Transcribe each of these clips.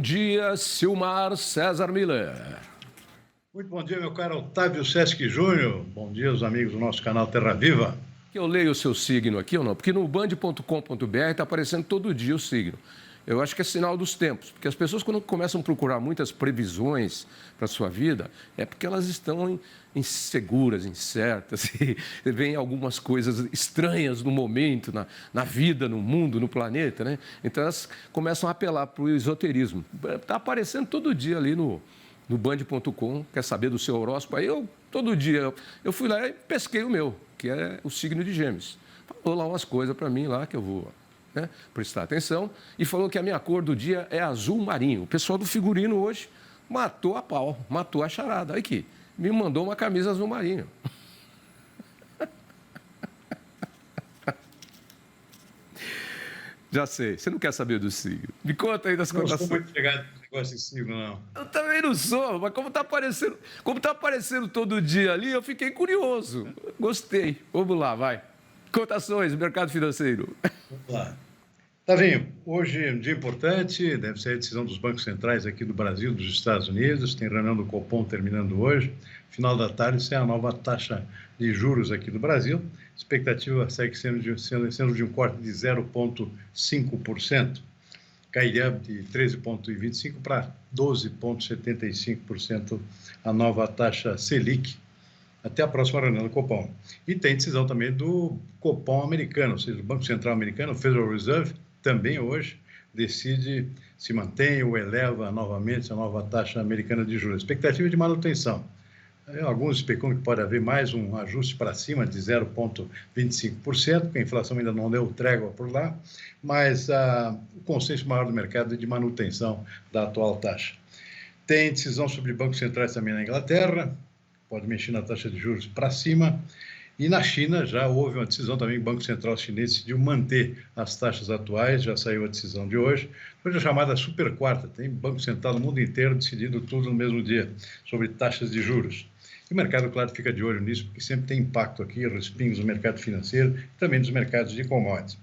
dia, Silmar César Miller. Muito bom dia, meu caro Otávio Sesc Júnior. Bom dia, os amigos do nosso canal Terra Viva. Eu leio o seu signo aqui ou não? Porque no band.com.br está aparecendo todo dia o signo. Eu acho que é sinal dos tempos, porque as pessoas, quando começam a procurar muitas previsões para a sua vida, é porque elas estão inseguras, incertas, e vem algumas coisas estranhas no momento, na vida, no mundo, no planeta, né? Então, elas começam a apelar para o esoterismo. Está aparecendo todo dia ali no band.com, quer saber do seu horóscopo? Aí todo dia, eu fui lá e pesquei o meu, que é o signo de Gêmeos. Falou lá umas coisas para mim lá que eu vou... prestar atenção, e falou que a minha cor do dia é azul marinho. O pessoal do figurino hoje matou a pau, matou a charada. Olha aqui, me mandou uma camisa azul marinho. Já sei, você não quer saber do signo. Me conta aí das cotações. Não sou muito ligado nesse negócio de signo, não. Eu também não sou, mas como tá aparecendo todo dia ali, eu fiquei curioso. Gostei. Vamos lá, vai. Cotações, mercado financeiro. Vamos lá. Tavinho, hoje é um dia importante, deve ser a decisão dos bancos centrais aqui do Brasil, dos Estados Unidos, tem reunião do Copom terminando hoje, final da tarde sai a nova taxa de juros aqui do Brasil, expectativa segue sendo de um corte de 0,5%, cairia de 13,25% para 12,75% a nova taxa Selic, até a próxima reunião do Copom. E tem decisão também do Copom americano, ou seja, o Banco Central americano, o Federal Reserve, também hoje decide se mantém ou eleva novamente a nova taxa americana de juros. Expectativa de manutenção. Alguns especulam que pode haver mais um ajuste para cima de 0,25%, porque a inflação ainda não deu trégua por lá, mas o consenso maior do mercado é de manutenção da atual taxa. Tem decisão sobre bancos centrais também na Inglaterra, pode mexer na taxa de juros para cima. E na China já houve uma decisão também, o Banco Central Chinês decidiu manter as taxas atuais, já saiu a decisão de hoje. Foi a chamada super quarta, tem Banco Central no mundo inteiro decidindo tudo no mesmo dia, sobre taxas de juros. E o mercado, claro, fica de olho nisso, porque sempre tem impacto aqui, respingos no mercado financeiro e também nos mercados de commodities.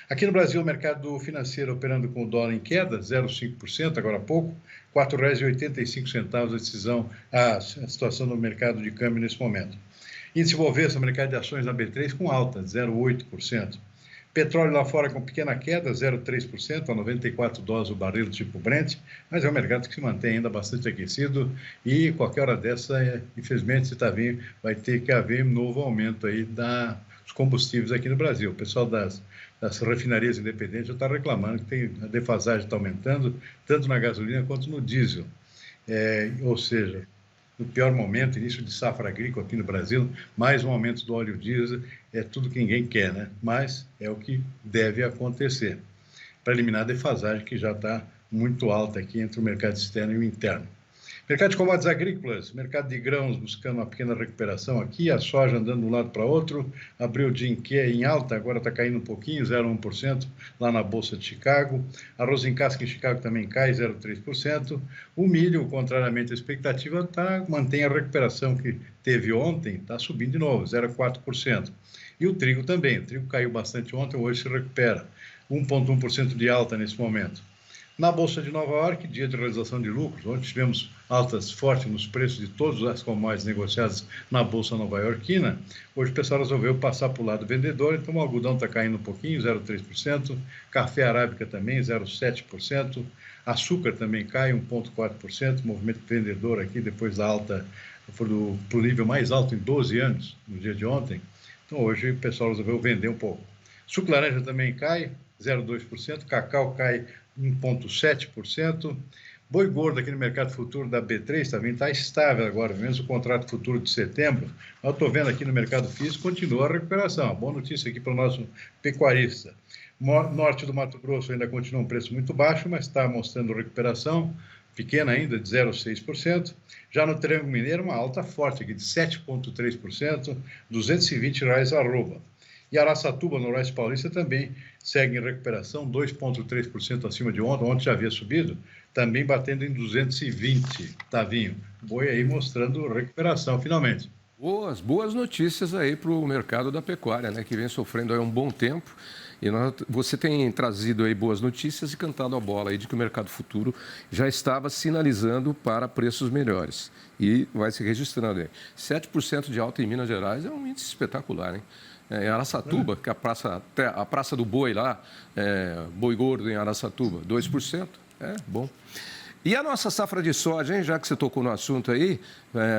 Aqui no Brasil, o mercado financeiro operando com o dólar em queda, 0,5%, agora há pouco, R$ 4,85 a situação do mercado de câmbio nesse momento. Índice Bovespa, mercado de ações na B3 com alta, 0,8%. Petróleo lá fora com pequena queda, 0,3%, a 94 dólares o barril tipo Brent, mas é um mercado que se mantém ainda bastante aquecido e qualquer hora dessa, infelizmente, se está vindo, vai ter que haver um novo aumento aí dos combustíveis aqui no Brasil. O pessoal das refinarias independentes já está reclamando que a defasagem está aumentando, tanto na gasolina quanto no diesel. Ou seja, no pior momento, início de safra agrícola aqui no Brasil, mais um aumento do óleo diesel, é tudo que ninguém quer, né? Mas é o que deve acontecer, para eliminar a defasagem que já está muito alta aqui entre o mercado externo e o interno. Mercado de commodities agrícolas, mercado de grãos buscando uma pequena recuperação aqui, a soja andando de um lado para outro, abriu o dia em alta, agora está caindo um pouquinho, 0,1% lá na Bolsa de Chicago, arroz em casca em Chicago também cai, 0,3%, o milho, contrariamente à expectativa, mantém a recuperação que teve ontem, está subindo de novo, 0,4%. E o trigo também, o trigo caiu bastante ontem, hoje se recupera, 1,1% de alta nesse momento. Na Bolsa de Nova York, dia de realização de lucros, ontem tivemos altas fortes nos preços de todas as commodities negociadas na Bolsa nova-iorquina. Hoje o pessoal resolveu passar para o lado vendedor, então o algodão está caindo um pouquinho, 0,3%, café arábica também, 0,7%, açúcar também cai, 1,4%, movimento vendedor aqui depois da alta, foi para o nível mais alto em 12 anos, no dia de ontem. Então hoje o pessoal resolveu vender um pouco. Suco laranja também cai, 0,2%, cacau cai 1,7%. Boi gordo aqui no mercado futuro da B3 também está estável agora, menos o contrato futuro de setembro. Eu estou vendo aqui no mercado físico, continua a recuperação. Boa notícia aqui para o nosso pecuarista. Norte do Mato Grosso ainda continua um preço muito baixo, mas está mostrando recuperação, pequena ainda, de 0,6%. Já no Triângulo Mineiro, uma alta forte aqui de 7,3%, R$ 220 a arroba. E Araçatuba, no Noroeste Paulista, também segue em recuperação, 2,3% acima de ontem. Ontem já havia subido, também batendo em 220, Tavinho. Boi aí mostrando recuperação, finalmente. Boas notícias aí para o mercado da pecuária, né, que vem sofrendo aí um bom tempo. E você tem trazido aí boas notícias e cantado a bola aí de que o mercado futuro já estava sinalizando para preços melhores. E vai se registrando aí. 7% de alta em Minas Gerais é um índice espetacular, hein? Em Araçatuba, que é a Praça do Boi lá, Boi Gordo em Araçatuba, 2%. É bom. E a nossa safra de soja, hein, já que você tocou no assunto aí,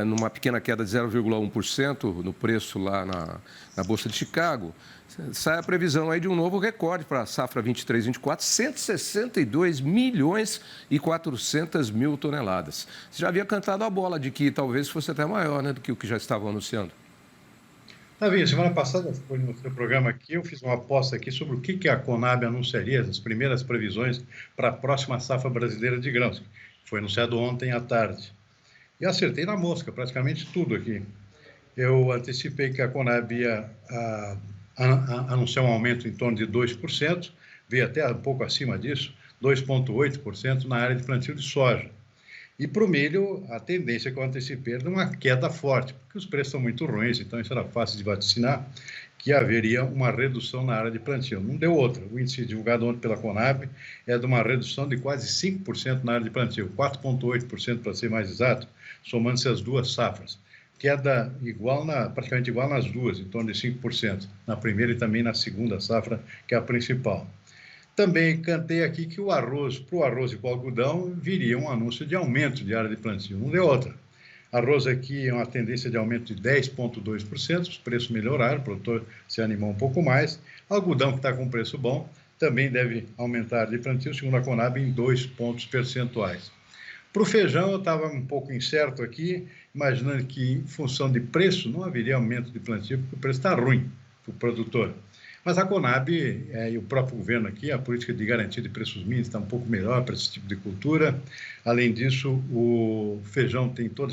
numa pequena queda de 0,1% no preço lá na Bolsa de Chicago, sai a previsão aí de um novo recorde para a safra 23-24, 162 milhões e 400 mil toneladas. Você já havia cantado a bola de que talvez fosse até maior, né, do que o que já estavam anunciando. Davi, semana passada, foi no seu programa aqui, eu fiz uma aposta aqui sobre o que a Conab anunciaria, as primeiras previsões para a próxima safra brasileira de grãos. Foi anunciado ontem à tarde. E acertei na mosca, praticamente tudo aqui. Eu antecipei que a Conab ia anunciar um aumento em torno de 2%, veio até um pouco acima disso, 2,8% na área de plantio de soja. E para o milho, a tendência que eu antecipei era de uma queda forte, porque os preços são muito ruins, então isso era fácil de vaticinar, que haveria uma redução na área de plantio. Não deu outra. O índice divulgado ontem pela Conab é de uma redução de quase 5% na área de plantio, 4,8% para ser mais exato, somando-se as duas safras. Queda praticamente igual nas duas, em torno de 5%, na primeira e também na segunda safra, que é a principal. Também cantei aqui que para o arroz e para o algodão, viria um anúncio de aumento de área de plantio. Não deu outra. Arroz aqui é uma tendência de aumento de 10,2%, os preços melhoraram, o produtor se animou um pouco mais. Algodão, que está com preço bom, também deve aumentar a área de plantio, segundo a Conab, em 2 pontos percentuais. Para o feijão, eu estava um pouco incerto aqui, imaginando que, em função de preço, não haveria aumento de plantio, porque o preço está ruim para o produtor. Mas a Conab e o próprio governo aqui, a política de garantia de preços mínimos está um pouco melhor para esse tipo de cultura. Além disso, o feijão tem toda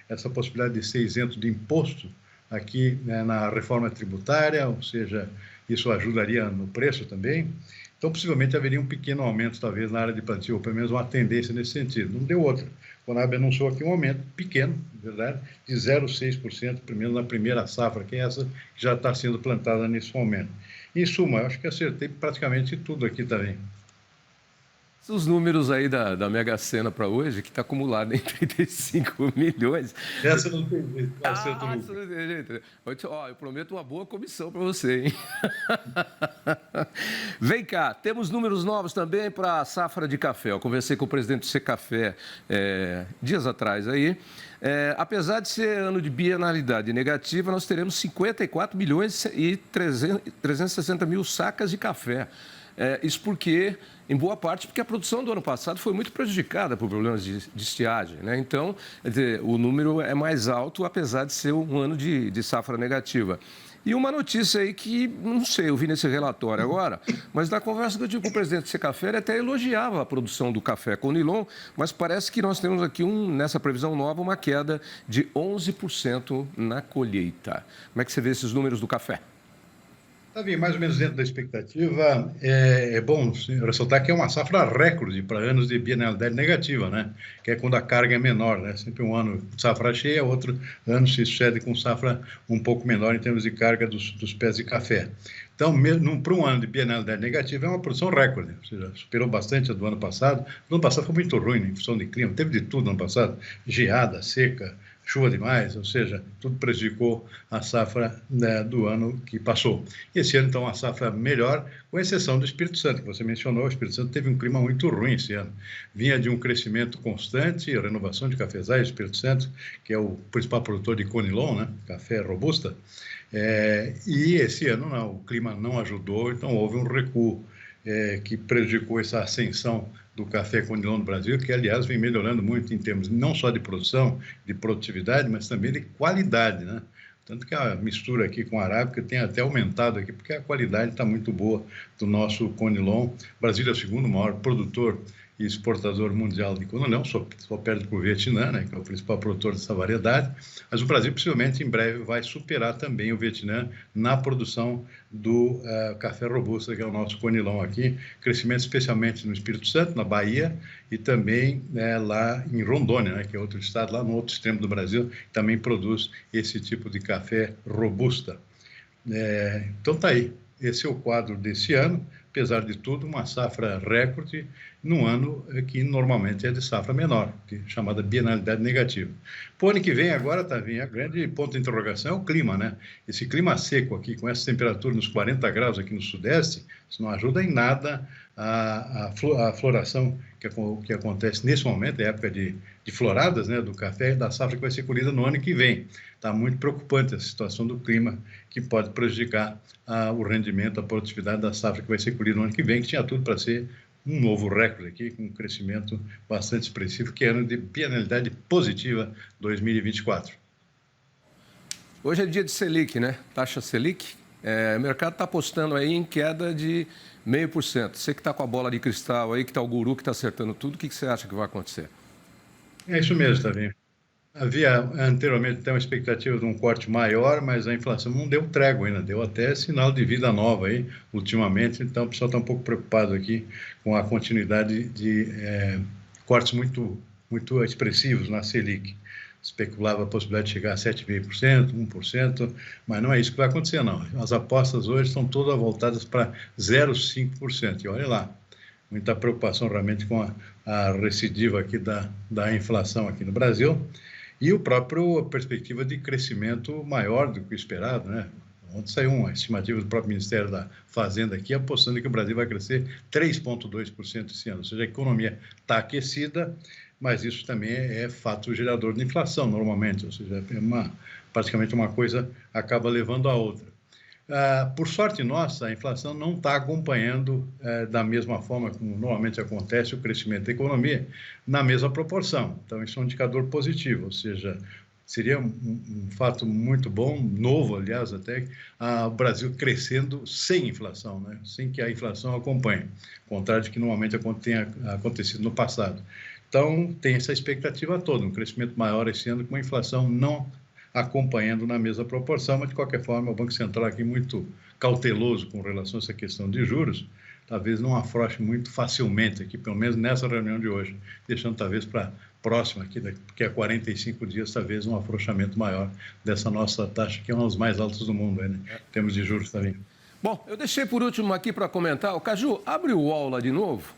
essa possibilidade de ser isento de imposto aqui, né, na reforma tributária, ou seja, isso ajudaria no preço também. Então, possivelmente, haveria um pequeno aumento, talvez, na área de plantio, ou pelo menos uma tendência nesse sentido. Não deu outra. A Conab anunciou aqui um aumento pequeno, na verdade, de 0,6%, pelo menos na primeira safra, que é essa que já está sendo plantada nesse momento. Em suma, eu acho que acertei praticamente tudo aqui também. Os números aí da Mega Sena para hoje, que está acumulado em 35 milhões. Essa não tem jeito. Acerto nunca. Não tem jeito. Eu prometo uma boa comissão para você, hein? Vem cá, temos números novos também para a safra de café. Eu conversei com o presidente do Secafé dias atrás aí. Apesar de ser ano de bienalidade negativa, nós teremos 54 milhões e 360 mil sacas de café. Isso porque, em boa parte, porque a produção do ano passado foi muito prejudicada por problemas de estiagem, né? Então, o número é mais alto, apesar de ser um ano de safra negativa. E uma notícia aí que, não sei, eu vi nesse relatório agora, mas na conversa que eu tive com o presidente do Secafé, ele até elogiava a produção do café Conilon, mas parece que nós temos aqui, nessa previsão nova, uma queda de 11% na colheita. Como é que você vê esses números do café? Davi, mais ou menos dentro da expectativa, é bom ressaltar que é uma safra recorde para anos de bienalidade negativa, né? Que é quando a carga é menor, né? Sempre um ano de safra cheia, outro ano se sucede com safra um pouco menor em termos de carga dos pés de café. Então, para um ano de bienalidade negativa, é uma produção recorde, ou seja, superou bastante a do ano passado. O ano passado foi muito ruim, em função de clima, teve de tudo no ano passado, geada, seca, chuva demais, ou seja, tudo prejudicou a safra, né, do ano que passou. E esse ano, então, a safra melhor, com exceção do Espírito Santo, que você mencionou. O Espírito Santo teve um clima muito ruim esse ano. Vinha de um crescimento constante, renovação de cafezais, o Espírito Santo, que é o principal produtor de Conilon, né, café robusta, e esse ano não, o clima não ajudou, então houve um recuo que prejudicou essa ascensão do café Conilon no Brasil, que, aliás, vem melhorando muito em termos não só de produção, de produtividade, mas também de qualidade, né? Tanto que a mistura aqui com a arábica tem até aumentado aqui, porque a qualidade está muito boa do nosso Conilon. O Brasil é o segundo maior produtor e exportador mundial de Conilon, só perde para o Vietnã, né, que é o principal produtor dessa variedade, mas o Brasil possivelmente em breve vai superar também o Vietnã na produção do café robusta, que é o nosso Conilon aqui, crescimento especialmente no Espírito Santo, na Bahia, e também lá em Rondônia, né, que é outro estado, lá no outro extremo do Brasil, que também produz esse tipo de café robusta. Então tá aí. esse é o quadro desse ano, apesar de tudo, uma safra recorde num ano que normalmente é de safra menor, chamada bienalidade negativa. Para o ano que vem, agora, Tavinha, a grande ponto de interrogação é o clima, né? Esse clima seco aqui, com essa temperatura nos 40 graus aqui no Sudeste, isso não ajuda em nada a floração que acontece nesse momento, é época de floradas, né, do café e da safra que vai ser colhida no ano que vem. Está muito preocupante a situação do clima, que pode prejudicar o rendimento, a produtividade da safra que vai ser colhida no ano que vem, que tinha tudo para ser um novo recorde aqui, com um crescimento bastante expressivo, que é ano de bienalidade positiva 2024. Hoje é dia de Selic, né? Taxa Selic. O mercado está apostando aí em queda de 0,5%. Você que está com a bola de cristal aí, que está o guru que está acertando tudo, o que você acha que vai acontecer? É isso mesmo, Tavinho. Havia anteriormente até uma expectativa de um corte maior, mas a inflação não deu trégua ainda, deu até sinal de vida nova aí, ultimamente, então o pessoal está um pouco preocupado aqui com a continuidade de cortes muito expressivos na Selic. Especulava a possibilidade de chegar a 7,5%, 1%, mas não é isso que vai acontecer, não. As apostas hoje estão todas voltadas para 0,5%, e olha lá, muita preocupação realmente com a recidiva aqui da inflação aqui no Brasil, e a perspectiva de crescimento maior do que o esperado, né? Ontem saiu uma estimativa do próprio Ministério da Fazenda aqui, apostando que o Brasil vai crescer 3,2% esse ano, ou seja, a economia está aquecida, mas isso também é fato gerador de inflação, normalmente, ou seja, praticamente uma coisa acaba levando a outra. Por sorte nossa, a inflação não está acompanhando da mesma forma como normalmente acontece o crescimento da economia, na mesma proporção. Então, isso é um indicador positivo, ou seja, seria um fato muito bom, novo, aliás, até, o Brasil crescendo sem inflação, né? Sem que a inflação acompanhe, ao contrário de que normalmente tenha acontecido no passado. Então, tem essa expectativa toda, um crescimento maior esse ano, com a inflação não acompanhando na mesma proporção, mas, de qualquer forma, o Banco Central aqui muito cauteloso com relação a essa questão de juros, talvez não afrouxe muito facilmente aqui, pelo menos nessa reunião de hoje, deixando talvez para próxima, aqui, daqui a 45 dias, talvez um afrouxamento maior dessa nossa taxa, que é uma das mais altas do mundo, né, em termos de juros também. Bom, eu deixei por último aqui para comentar. O Caju, abre o UOL lá de novo.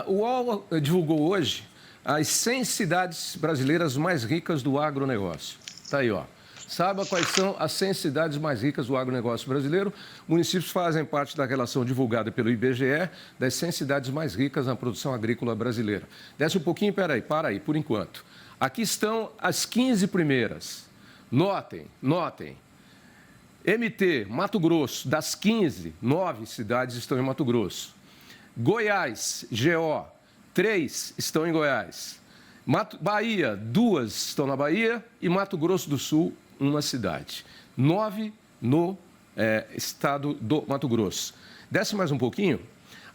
O UOL divulgou hoje as 100 cidades brasileiras mais ricas do agronegócio. Está aí, ó. Saiba quais são as 100 cidades mais ricas do agronegócio brasileiro. Municípios fazem parte da relação divulgada pelo IBGE das 100 cidades mais ricas na produção agrícola brasileira. Desce um pouquinho, para aí, por enquanto. Aqui estão as 15 primeiras. Notem. MT, Mato Grosso, das 15, 9 cidades estão em Mato Grosso. Goiás, GO, 3 estão em Goiás. Bahia, 2 estão na Bahia e Mato Grosso do Sul, uma cidade. 9 no estado do Mato Grosso. Desce mais um pouquinho.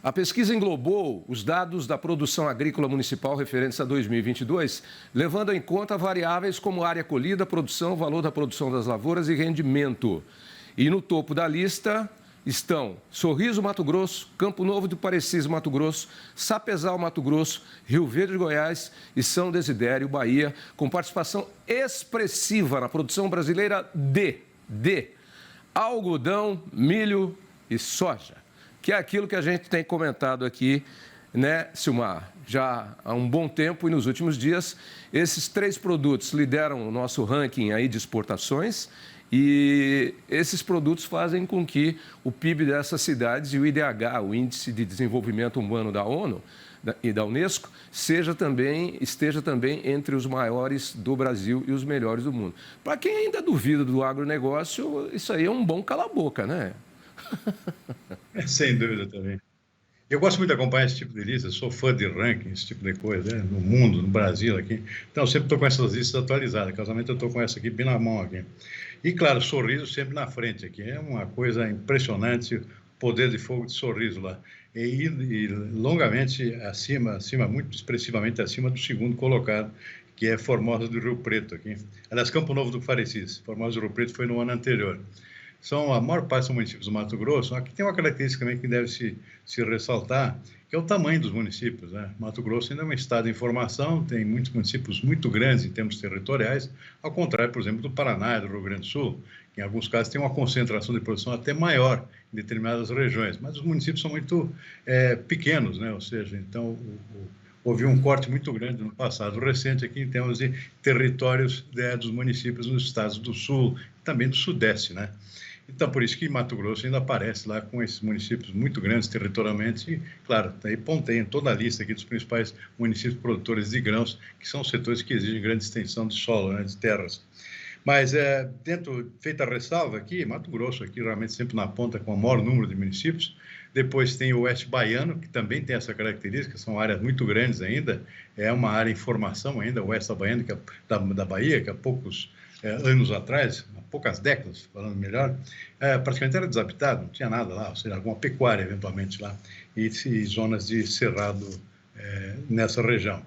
A pesquisa englobou os dados da produção agrícola municipal referentes a 2022, levando em conta variáveis como área colhida, produção, valor da produção das lavouras e rendimento. E no topo da lista estão Sorriso, Mato Grosso, Campo Novo do Parecis, Mato Grosso, Sapezal, Mato Grosso, Rio Verde, Goiás e São Desidério, Bahia, com participação expressiva na produção brasileira de algodão, milho e soja, que é aquilo que a gente tem comentado aqui, né, Silmar? Já há um bom tempo e nos últimos dias, esses 3 produtos lideram o nosso ranking aí de exportações. E esses produtos fazem com que o PIB dessas cidades e o IDH, o Índice de Desenvolvimento Humano da ONU e da Unesco, esteja também entre os maiores do Brasil e os melhores do mundo. Para quem ainda duvida do agronegócio, isso aí é um bom cala-boca, né? Sem dúvida também. Eu gosto muito de acompanhar esse tipo de lista, sou fã de ranking, esse tipo de coisa, né? No mundo, no Brasil aqui. Então, eu sempre estou com essas listas atualizadas. Casualmente, eu estou com essa aqui bem na mão aqui. E, claro, Sorriso sempre na frente aqui. É uma coisa impressionante, o poder de fogo de Sorriso lá. E longamente acima, muito expressivamente acima do segundo colocado, que é Formosa do Rio Preto aqui. Aliás, Campo Novo do Parecis. Formosa do Rio Preto foi no ano anterior. A maior parte são municípios do Mato Grosso. Aqui tem uma característica também que deve se ressaltar, que é o tamanho dos municípios, né? Mato Grosso ainda é um estado em formação, tem muitos municípios muito grandes em termos territoriais, ao contrário, por exemplo, do Paraná e do Rio Grande do Sul, que em alguns casos tem uma concentração de produção até maior em determinadas regiões, mas os municípios são muito pequenos, né? Ou seja, então houve um corte muito grande no passado recente aqui em termos de territórios dos municípios nos estados do Sul e também do Sudeste, né? Então, por isso que Mato Grosso ainda aparece lá com esses municípios muito grandes territorialmente e, claro, aí pontei em toda a lista aqui dos principais municípios produtores de grãos, que são setores que exigem grande extensão de solo, né, de terras. Mas, feita a ressalva aqui, Mato Grosso aqui realmente sempre na ponta com o maior número de municípios. Depois tem o Oeste Baiano, que também tem essa característica, são áreas muito grandes ainda, é uma área em formação ainda, o Oeste Baiano, que é da Bahia, que há poucos anos atrás, há poucas décadas, falando melhor, praticamente era desabitado, não tinha nada lá, ou seja, alguma pecuária eventualmente lá, e zonas de cerrado nessa região.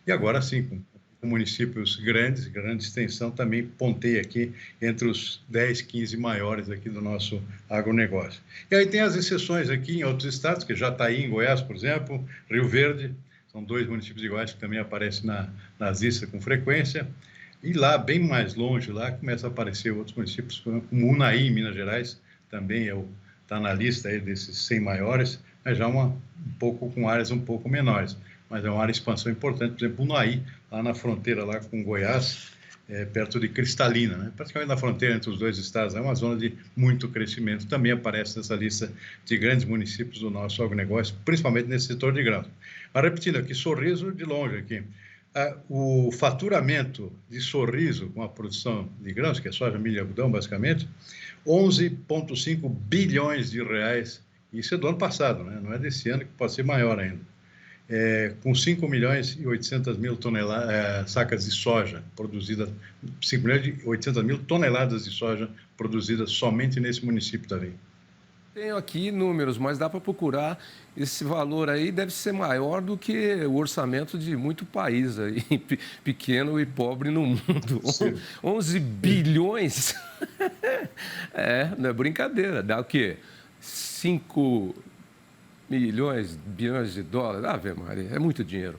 E agora sim, com municípios grandes, grande extensão, também pontei aqui entre os 10, 15 maiores aqui do nosso agronegócio. E aí tem as exceções aqui em outros estados, que Jataí, em Goiás, por exemplo, Rio Verde, são 2 municípios de Goiás que também aparecem nas listas com frequência. E lá, bem mais longe, lá começa a aparecer outros municípios, como Unai, em Minas Gerais, também está na lista aí desses 100 maiores, mas já um pouco com áreas um pouco menores. Mas é uma área de expansão importante, por exemplo, Unai, lá na fronteira lá com Goiás, perto de Cristalina, né? Praticamente na fronteira entre os 2 estados, é uma zona de muito crescimento, também aparece nessa lista de grandes municípios do nosso agronegócio, principalmente nesse setor de grãos. Mas repetindo aqui, Sorriso de longe aqui. O faturamento de Sorriso com a produção de grãos, que é soja, milho e algodão, basicamente, 11,5 bilhões de reais. Isso é do ano passado, né? Não é desse ano, que pode ser maior ainda. Com 5 milhões e 800 mil sacas de soja produzidas, 5 milhões e 800 mil toneladas de soja produzidas somente nesse município também. Tenho aqui números, mas dá para procurar. Esse valor aí deve ser maior do que o orçamento de muito país aí, pequeno e pobre no mundo. Sim. 11 bilhões? Não é brincadeira. Dá o quê? 5 bilhões de dólares? Ave Maria, é muito dinheiro.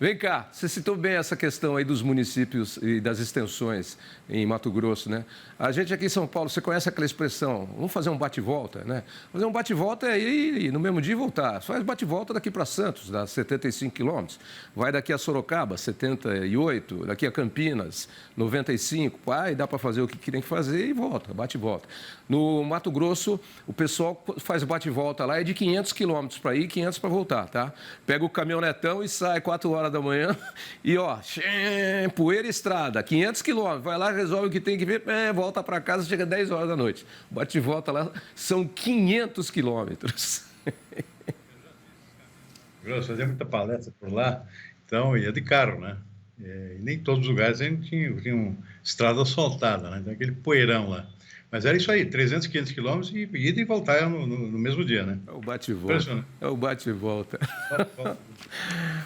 Vem cá, você citou bem essa questão aí dos municípios e das extensões em Mato Grosso, né? A gente aqui em São Paulo, você conhece aquela expressão, vamos fazer um bate-volta, né? Fazer um bate-volta é ir no mesmo dia e voltar. Faz bate-volta daqui para Santos, dá 75 quilômetros. Vai daqui a Sorocaba, 78, daqui a Campinas, 95. Aí dá para fazer o que tem que fazer e volta, bate-volta. No Mato Grosso, o pessoal faz bate-volta lá, é de 500 quilômetros para ir e 500 para voltar, tá? Pega o caminhonetão e sai 4 horas da manhã e, poeira e estrada, 500 quilômetros, vai lá, resolve o que tem que ver, volta para casa, chega 10 horas da noite. Bate e volta lá, são 500 quilômetros. Eu fazia muita palestra por lá, então ia de carro, né? E nem todos os lugares a gente tinha estrada asfaltada, né? Então aquele poeirão lá. Mas era isso aí, 300, 500 quilômetros e ida e voltar no mesmo dia, né? É o bate-volta. É o bate-volta.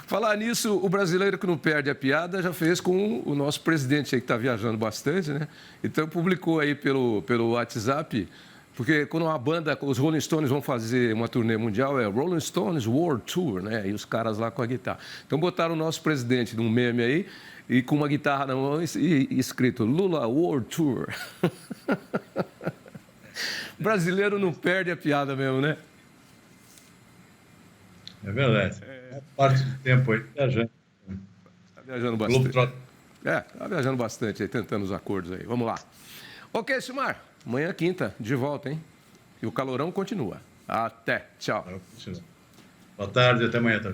Falar nisso, o brasileiro que não perde a piada já fez com o nosso presidente aí, que está viajando bastante, né? Então, publicou aí pelo WhatsApp, porque quando uma banda, os Rolling Stones vão fazer uma turnê mundial, é Rolling Stones World Tour, né? E os caras lá com a guitarra. Então, botaram o nosso presidente num meme aí, e com uma guitarra na mão e escrito Lula World Tour. Brasileiro não perde a piada mesmo, né? É verdade. Parte do tempo aí viajando. Está viajando bastante. Está viajando bastante aí, tentando os acordos aí. Vamos lá. Ok, Silmar. Amanhã, quinta, de volta, hein? E o calorão continua. Até. Tchau. Boa tarde, até amanhã.